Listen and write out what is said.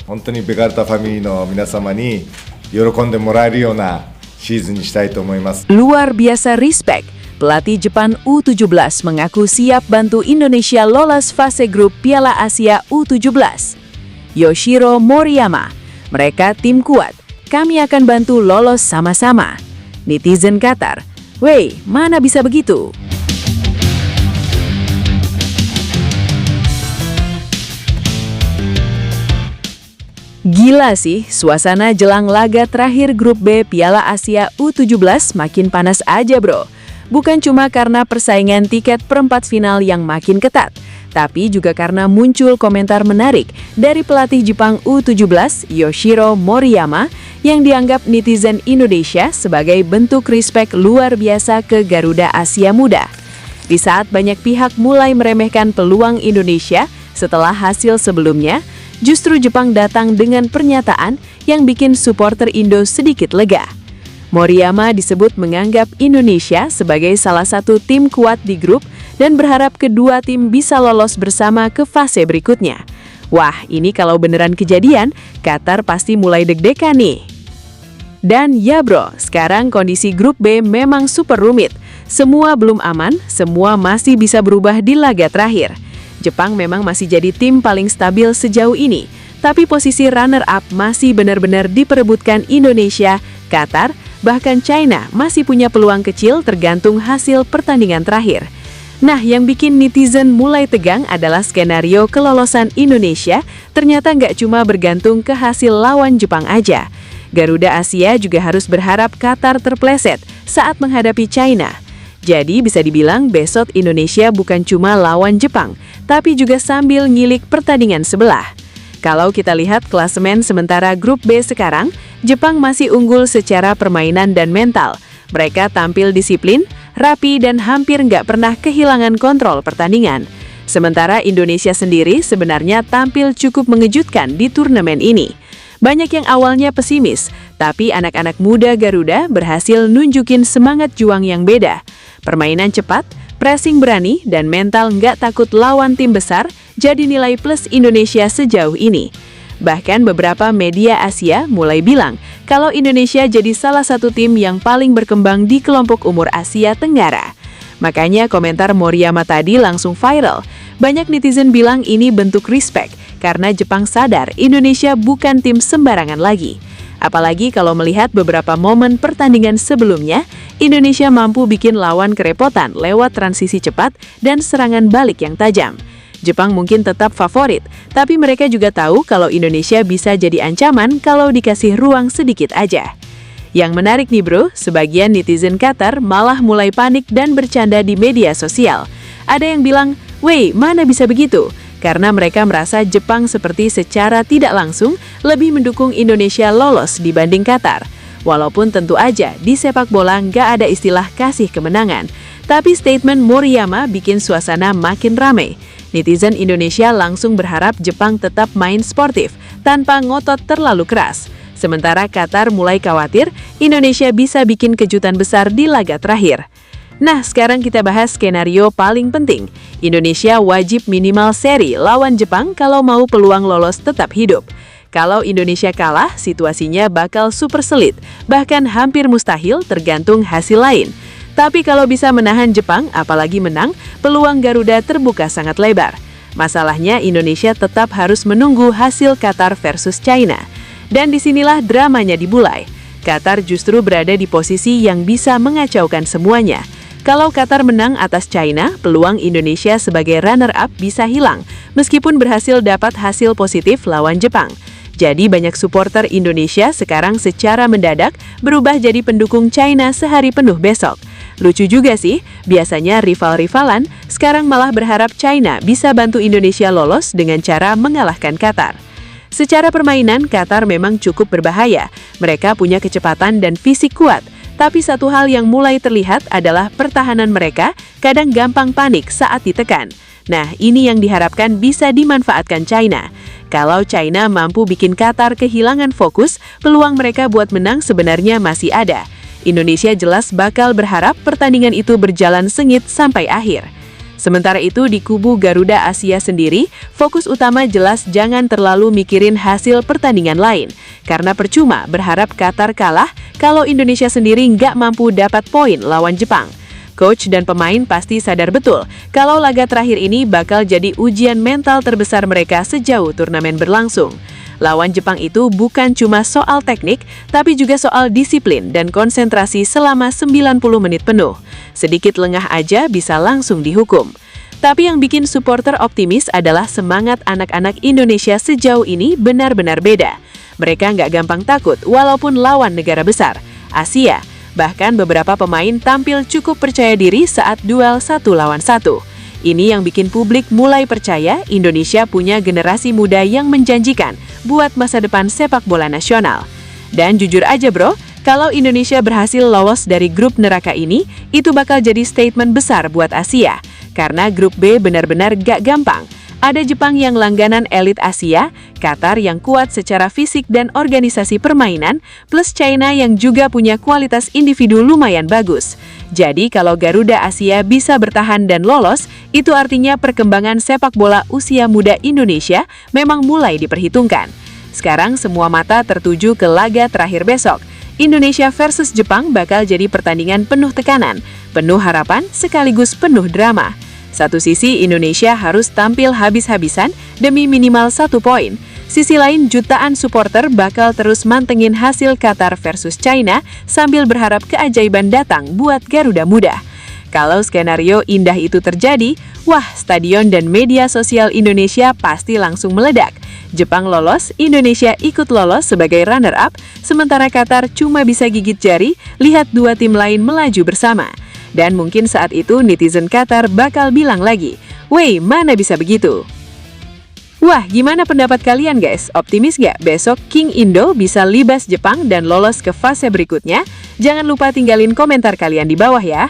本当にベガルタファミリーの皆様に喜んでもらえるようなシーズンにしたいと思います。 Luar biasa respect. Pelatih Jepang U17 mengaku siap bantu Indonesia lolos fase grup Piala Asia U17. Yoshiro Moriyama, mereka tim kuat. Kami akan bantu lolos sama-sama. Netizen Qatar, "Weh, mana bisa begitu?" Gila sih, suasana jelang laga terakhir grup B Piala Asia U17 makin panas aja bro. Bukan cuma karena persaingan tiket perempat final yang makin ketat, tapi juga karena muncul komentar menarik dari pelatih Jepang U17 Yoshiro Moriyama yang dianggap netizen Indonesia sebagai bentuk respek luar biasa ke Garuda Asia Muda. Di saat banyak pihak mulai meremehkan peluang Indonesia setelah hasil sebelumnya, justru Jepang datang dengan pernyataan yang bikin supporter Indo sedikit lega. Moriyama disebut menganggap Indonesia sebagai salah satu tim kuat di grup dan berharap kedua tim bisa lolos bersama ke fase berikutnya. Wah, ini kalau beneran kejadian, Qatar pasti mulai deg-degan nih. Dan ya bro, sekarang kondisi grup B memang super rumit. Semua belum aman, semua masih bisa berubah di laga terakhir. Jepang memang masih jadi tim paling stabil sejauh ini, tapi posisi runner-up masih benar-benar diperebutkan Indonesia, Qatar, bahkan China masih punya peluang kecil tergantung hasil pertandingan terakhir. Nah, yang bikin netizen mulai tegang adalah skenario kelolosan Indonesia ternyata nggak cuma bergantung ke hasil lawan Jepang aja. Garuda Asia juga harus berharap Qatar terpleset saat menghadapi China. Jadi bisa dibilang besok Indonesia bukan cuma lawan Jepang, tapi juga sambil ngilik pertandingan sebelah. Kalau kita lihat klasemen sementara grup B sekarang, Jepang masih unggul secara permainan dan mental. Mereka tampil disiplin, rapi, dan hampir nggak pernah kehilangan kontrol pertandingan. Sementara Indonesia sendiri sebenarnya tampil cukup mengejutkan di turnamen ini. Banyak yang awalnya pesimis, tapi anak-anak muda Garuda berhasil nunjukin semangat juang yang beda. Permainan cepat, pressing berani, dan mental nggak takut lawan tim besar jadi nilai plus Indonesia sejauh ini. Bahkan beberapa media Asia mulai bilang kalau Indonesia jadi salah satu tim yang paling berkembang di kelompok umur Asia Tenggara. Makanya komentar Moriyama tadi langsung viral. Banyak netizen bilang ini bentuk respect karena Jepang sadar Indonesia bukan tim sembarangan lagi. Apalagi kalau melihat beberapa momen pertandingan sebelumnya, Indonesia mampu bikin lawan kerepotan lewat transisi cepat dan serangan balik yang tajam. Jepang mungkin tetap favorit, tapi mereka juga tahu kalau Indonesia bisa jadi ancaman kalau dikasih ruang sedikit aja. Yang menarik nih bro, sebagian netizen Qatar malah mulai panik dan bercanda di media sosial. Ada yang bilang, "Weh, mana bisa begitu?" Karena mereka merasa Jepang seperti secara tidak langsung lebih mendukung Indonesia lolos dibanding Qatar. Walaupun tentu aja di sepak bola nggak ada istilah kasih kemenangan, tapi statement Moriyama bikin suasana makin ramai. Netizen Indonesia langsung berharap Jepang tetap main sportif tanpa ngotot terlalu keras. Sementara Qatar mulai khawatir Indonesia bisa bikin kejutan besar di laga terakhir. Nah, sekarang kita bahas skenario paling penting. Indonesia wajib minimal seri lawan Jepang kalau mau peluang lolos tetap hidup. Kalau Indonesia kalah, situasinya bakal super sulit, bahkan hampir mustahil tergantung hasil lain. Tapi kalau bisa menahan Jepang, apalagi menang, peluang Garuda terbuka sangat lebar. Masalahnya Indonesia tetap harus menunggu hasil Qatar versus China. Dan disinilah dramanya dimulai. Qatar justru berada di posisi yang bisa mengacaukan semuanya. Kalau Qatar menang atas China, peluang Indonesia sebagai runner-up bisa hilang, meskipun berhasil dapat hasil positif lawan Jepang. Jadi banyak supporter Indonesia sekarang secara mendadak berubah jadi pendukung China sehari penuh besok. Lucu juga sih, biasanya rival-rivalan sekarang malah berharap China bisa bantu Indonesia lolos dengan cara mengalahkan Qatar. Secara permainan, Qatar memang cukup berbahaya. Mereka punya kecepatan dan fisik kuat. Tapi satu hal yang mulai terlihat adalah pertahanan mereka kadang gampang panik saat ditekan. Nah, ini yang diharapkan bisa dimanfaatkan China. Kalau China mampu bikin Qatar kehilangan fokus, peluang mereka buat menang sebenarnya masih ada. Indonesia jelas bakal berharap pertandingan itu berjalan sengit sampai akhir. Sementara itu di kubu Garuda Asia sendiri, fokus utama jelas jangan terlalu mikirin hasil pertandingan lain. Karena percuma berharap Qatar kalah kalau Indonesia sendiri nggak mampu dapat poin lawan Jepang. Coach dan pemain pasti sadar betul kalau laga terakhir ini bakal jadi ujian mental terbesar mereka sejauh turnamen berlangsung. Lawan Jepang itu bukan cuma soal teknik, tapi juga soal disiplin dan konsentrasi selama 90 menit penuh. Sedikit lengah aja bisa langsung dihukum. Tapi yang bikin supporter optimis adalah semangat anak-anak Indonesia sejauh ini benar-benar beda. Mereka nggak gampang takut walaupun lawan negara besar, Asia. Bahkan beberapa pemain tampil cukup percaya diri saat duel 1 lawan 1. Ini yang bikin publik mulai percaya Indonesia punya generasi muda yang menjanjikan buat masa depan sepak bola nasional. Dan jujur aja bro, kalau Indonesia berhasil lolos dari grup neraka ini, itu bakal jadi statement besar buat Asia. Karena grup B benar-benar gak gampang. Ada Jepang yang langganan elit Asia, Qatar yang kuat secara fisik dan organisasi permainan, plus China yang juga punya kualitas individu lumayan bagus. Jadi kalau Garuda Asia bisa bertahan dan lolos, itu artinya perkembangan sepak bola usia muda Indonesia memang mulai diperhitungkan. Sekarang semua mata tertuju ke laga terakhir besok. Indonesia versus Jepang bakal jadi pertandingan penuh tekanan, penuh harapan, sekaligus penuh drama. Satu sisi Indonesia harus tampil habis-habisan demi minimal 1 poin. Sisi lain jutaan supporter bakal terus mantengin hasil Qatar versus China sambil berharap keajaiban datang buat Garuda Muda. Kalau skenario indah itu terjadi, wah stadion dan media sosial Indonesia pasti langsung meledak. Jepang lolos, Indonesia ikut lolos sebagai runner-up, sementara Qatar cuma bisa gigit jari lihat dua tim lain melaju bersama. Dan mungkin saat itu netizen Qatar bakal bilang lagi, "Wey, mana bisa begitu?" Wah, gimana pendapat kalian guys? Optimis gak besok King Indo bisa libas Jepang dan lolos ke fase berikutnya? Jangan lupa tinggalin komentar kalian di bawah ya.